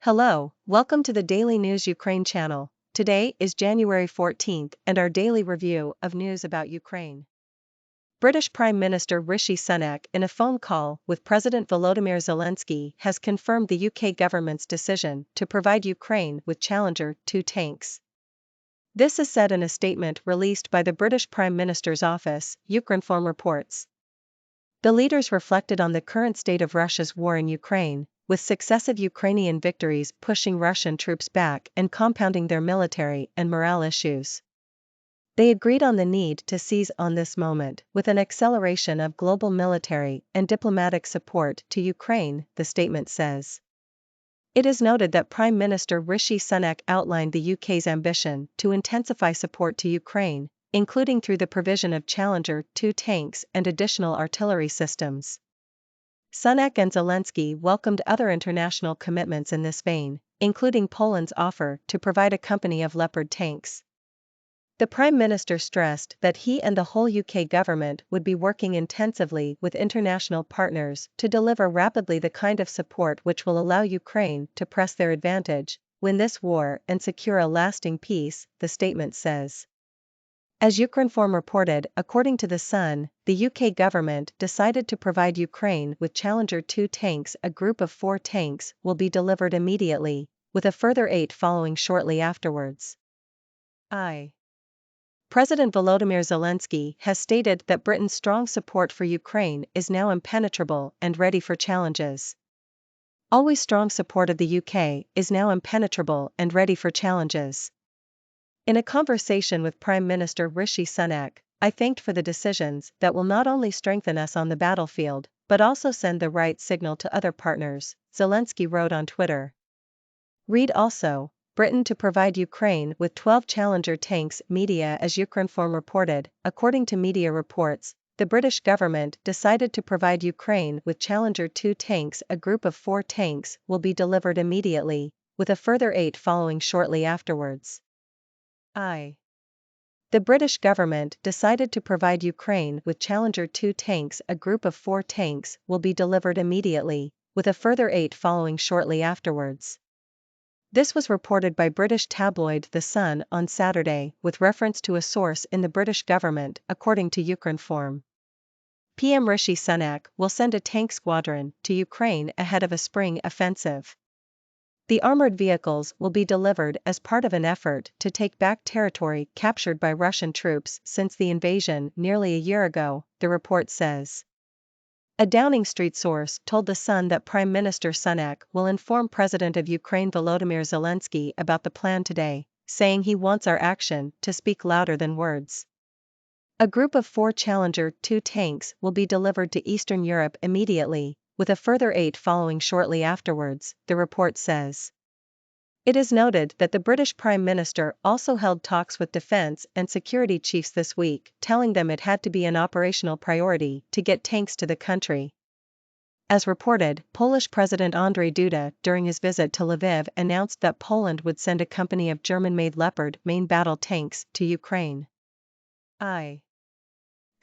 Hello, welcome to the Daily News Ukraine channel. Today is January 14th and our daily review of news about Ukraine. British Prime Minister Rishi Sunak, in a phone call with President Volodymyr Zelensky, has confirmed the UK government's decision to provide Ukraine with Challenger 2 tanks. This is said in a statement released by the British Prime Minister's office, Ukrinform reports. The leaders reflected on the current state of Russia's war in Ukraine, with successive Ukrainian victories pushing Russian troops back and compounding their military and morale issues. They agreed on the need to seize on this moment with an acceleration of global military and diplomatic support to Ukraine, the statement says. It is noted that Prime Minister Rishi Sunak outlined the UK's ambition to intensify support to Ukraine, including through the provision of Challenger 2 tanks and additional artillery systems. Sunak and Zelensky welcomed other international commitments in this vein, including Poland's offer to provide a company of Leopard tanks. The Prime Minister stressed that he and the whole UK government would be working intensively with international partners to deliver rapidly the kind of support which will allow Ukraine to press their advantage, win this war and secure a lasting peace, the statement says. As Ukrinform reported, according to The Sun, the UK government decided to provide Ukraine with Challenger 2 tanks. A group of 4 tanks will be delivered immediately, with a further 8 following shortly afterwards. President Volodymyr Zelensky has stated that Britain's strong support for Ukraine is now impenetrable and ready for challenges. Always strong support of the UK is now impenetrable and ready for challenges. In a conversation with Prime Minister Rishi Sunak, I thanked for the decisions that will not only strengthen us on the battlefield, but also send the right signal to other partners, Zelensky wrote on Twitter. Read also, Britain to provide Ukraine with 12 Challenger tanks. Media. As Ukrinform reported, according to media reports, the British government decided to provide Ukraine with Challenger 2 tanks. A group of 4 tanks will be delivered immediately, with a further 8 following shortly afterwards. The British government decided to provide Ukraine with Challenger 2 tanks. A group of 4 tanks will be delivered immediately, with a further 8 following shortly afterwards. This was reported by British tabloid The Sun on Saturday, with reference to a source in the British government, according to Ukrinform. PM Rishi Sunak will send a tank squadron to Ukraine ahead of a spring offensive. The armored vehicles will be delivered as part of an effort to take back territory captured by Russian troops since the invasion nearly a year ago, the report says. A Downing Street source told The Sun that Prime Minister Sunak will inform President of Ukraine Volodymyr Zelensky about the plan today, saying he wants our action to speak louder than words. A group of 4 Challenger 2 tanks will be delivered to Eastern Europe immediately, with a further 8 following shortly afterwards, the report says. It is noted that the British Prime Minister also held talks with defense and security chiefs this week, telling them it had to be an operational priority to get tanks to the country. As reported, Polish President Andrzej Duda, during his visit to Lviv, announced that Poland would send a company of German-made Leopard main battle tanks to Ukraine.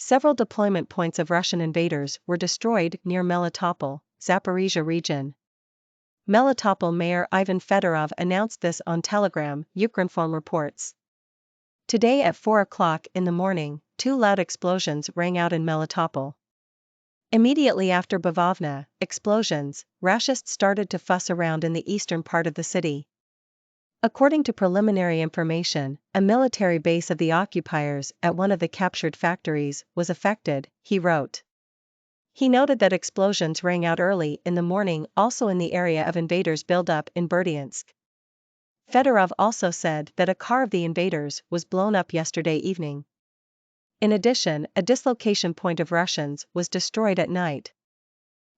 Several deployment points of Russian invaders were destroyed near Melitopol, Zaporizhzhia region. Melitopol Mayor Ivan Fedorov announced this on Telegram, Ukrinform reports. Today at 4 o'clock in the morning, 2 loud explosions rang out in Melitopol. Immediately after Bavovna explosions, Rashists started to fuss around in the eastern part of the city. According to preliminary information, a military base of the occupiers at one of the captured factories was affected, he wrote. He noted that explosions rang out early in the morning also in the area of invaders' buildup in Berdyansk. Fedorov also said that a car of the invaders was blown up yesterday evening. In addition, a dislocation point of Russians was destroyed at night.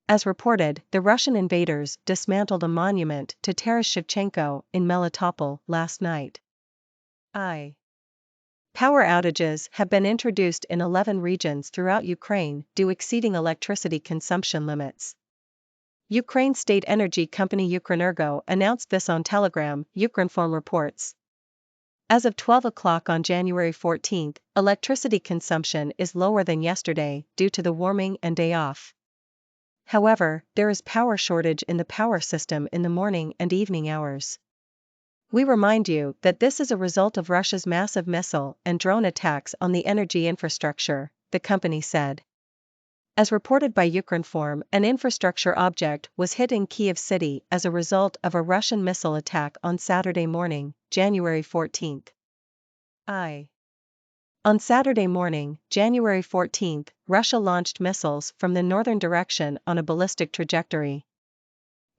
As reported, the Russian invaders dismantled a monument to Taras Shevchenko in Melitopol last night. Power outages have been introduced in 11 regions throughout Ukraine due exceeding electricity consumption limits. Ukraine state energy company Ukrenergo announced this on Telegram, Ukrinform reports. As of 12 o'clock on January 14, electricity consumption is lower than yesterday due to the warming and day off. However, there is power shortage in the power system in the morning and evening hours. We remind you that this is a result of Russia's massive missile and drone attacks on the energy infrastructure, the company said. As reported by Ukrinform, an infrastructure object was hit in Kyiv city as a result of a Russian missile attack on Saturday morning, January 14. On Saturday morning, January 14, Russia launched missiles from the northern direction on a ballistic trajectory.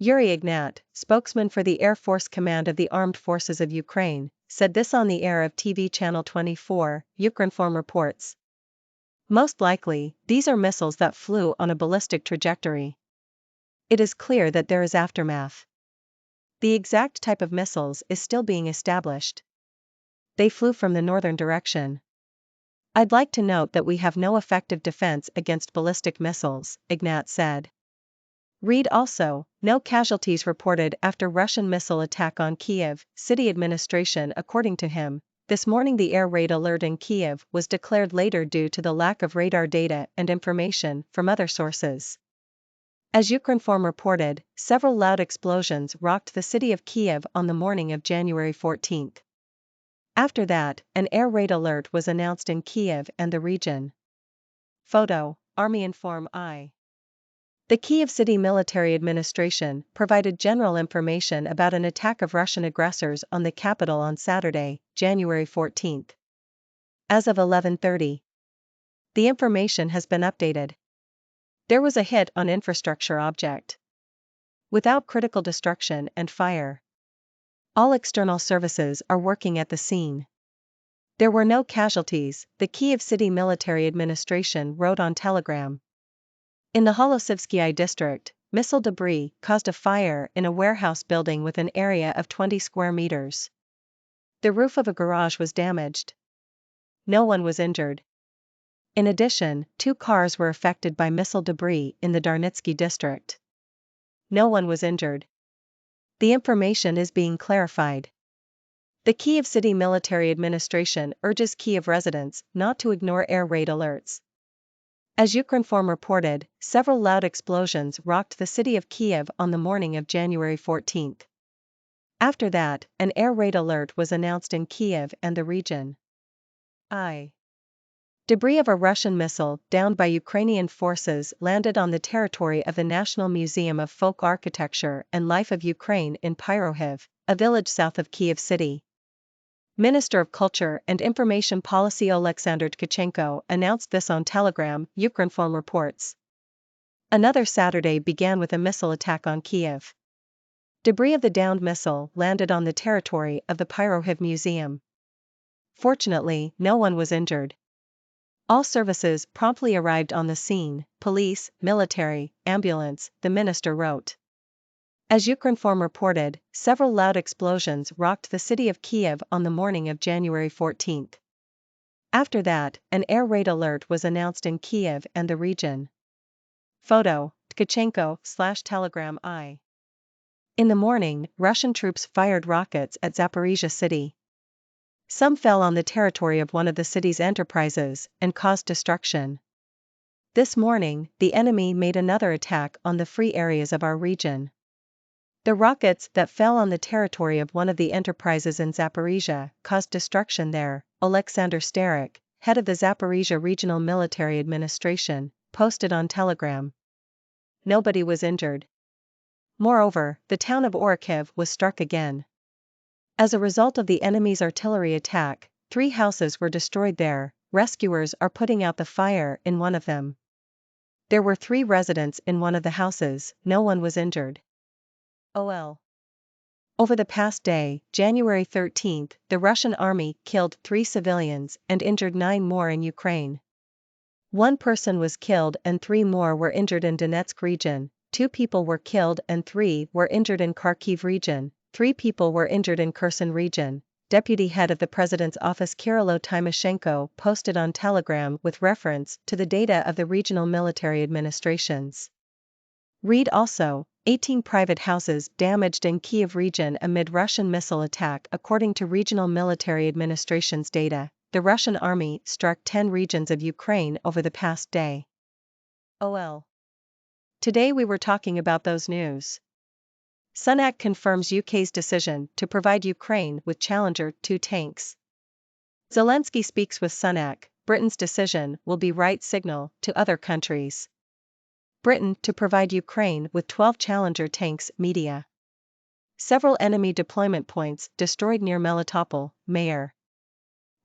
Yuri Ignat, spokesman for the Air Force Command of the Armed Forces of Ukraine, said this on the air of TV Channel 24, Ukrinform reports. Most likely, these are missiles that flew on a ballistic trajectory. It is clear that there is aftermath. The exact type of missiles is still being established. They flew from the northern direction. I'd like to note that we have no effective defense against ballistic missiles, Ignat said. Read also, no casualties reported after Russian missile attack on Kyiv, city administration. According to him, this morning the air raid alert in Kyiv was declared later due to the lack of radar data and information from other sources. As Ukrinform reported, several loud explosions rocked the city of Kyiv on the morning of January 14. After that, an air raid alert was announced in Kyiv and the region. Photo, Army Inform I. The Kyiv City Military Administration provided general information about an attack of Russian aggressors on the capital on Saturday, January 14. As of 11:30, the information has been updated. There was a hit on infrastructure object. Without critical destruction and fire. All external services are working at the scene. There were no casualties, the Kyiv City Military Administration wrote on Telegram. In the Holosivsky district, missile debris caused a fire in a warehouse building with an area of 20 square meters. The roof of a garage was damaged. No one was injured. In addition, 2 cars were affected by missile debris in the Darnitsky district. No one was injured. The information is being clarified. The Kyiv City Military Administration urges Kyiv residents not to ignore air raid alerts. As Ukrinform reported, several loud explosions rocked the city of Kyiv on the morning of January 14. After that, an air raid alert was announced in Kyiv and the region. Debris of a Russian missile downed by Ukrainian forces landed on the territory of the National Museum of Folk Architecture and Life of Ukraine in Pyrohiv, a village south of Kyiv city. Minister of Culture and Information Policy Oleksandr Tkachenko announced this on Telegram, Ukrinform reports. Another Saturday began with a missile attack on Kyiv. Debris of the downed missile landed on the territory of the Pyrohiv Museum. Fortunately, no one was injured. All services promptly arrived on the scene, police, military, ambulance, the minister wrote. As Ukrinform reported, several loud explosions rocked the city of Kyiv on the morning of January 14. After that, an air raid alert was announced in Kyiv and the region. Photo, Tkachenko/Telegram I. In the morning, Russian troops fired rockets at Zaporizhzhia city. Some fell on the territory of one of the city's enterprises and caused destruction. This morning, the enemy made another attack on the free areas of our region. The rockets that fell on the territory of one of the enterprises in Zaporizhzhia caused destruction there, Oleksandr Starik, head of the Zaporizhzhia Regional Military Administration, posted on Telegram. Nobody was injured. Moreover, the town of Orikhiv was struck again. As a result of the enemy's artillery attack, 3 houses were destroyed there. Rescuers are putting out the fire in one of them. There were 3 residents in one of the houses, no one was injured. Over the past day, January 13, the Russian army killed 3 civilians and injured 9 more in Ukraine. 1 person was killed and 3 more were injured in Donetsk region, 2 people were killed and 3 were injured in Kharkiv region, 3 people were injured in Kherson region. Deputy head of the President's office Kirilo Tymoshenko posted on Telegram with reference to the data of the regional military administrations. Read also, 18 private houses damaged in Kyiv region amid Russian missile attack. According to regional military administration's data, the Russian army struck 10 regions of Ukraine over the past day. Today we were talking about those news. Sunak confirms UK's decision to provide Ukraine with Challenger 2 tanks. Zelensky speaks with Sunak. Britain's decision will be right signal to other countries. Britain to provide Ukraine with 12 Challenger tanks. Media. Several enemy deployment points destroyed near Melitopol. Mayor.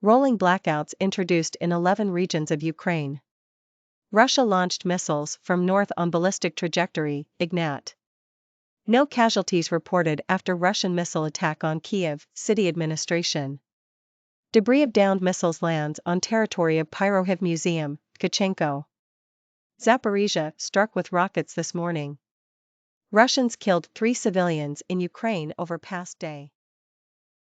Rolling blackouts introduced in 11 regions of Ukraine. Russia launched missiles from north on ballistic trajectory. Ignat. No casualties reported after Russian missile attack on Kyiv. City administration. Debris of downed missiles lands on territory of Pyrohiv Museum. Tkachenko. Zaporizhzhia struck with rockets this morning. Russians killed 3 civilians in Ukraine over past day.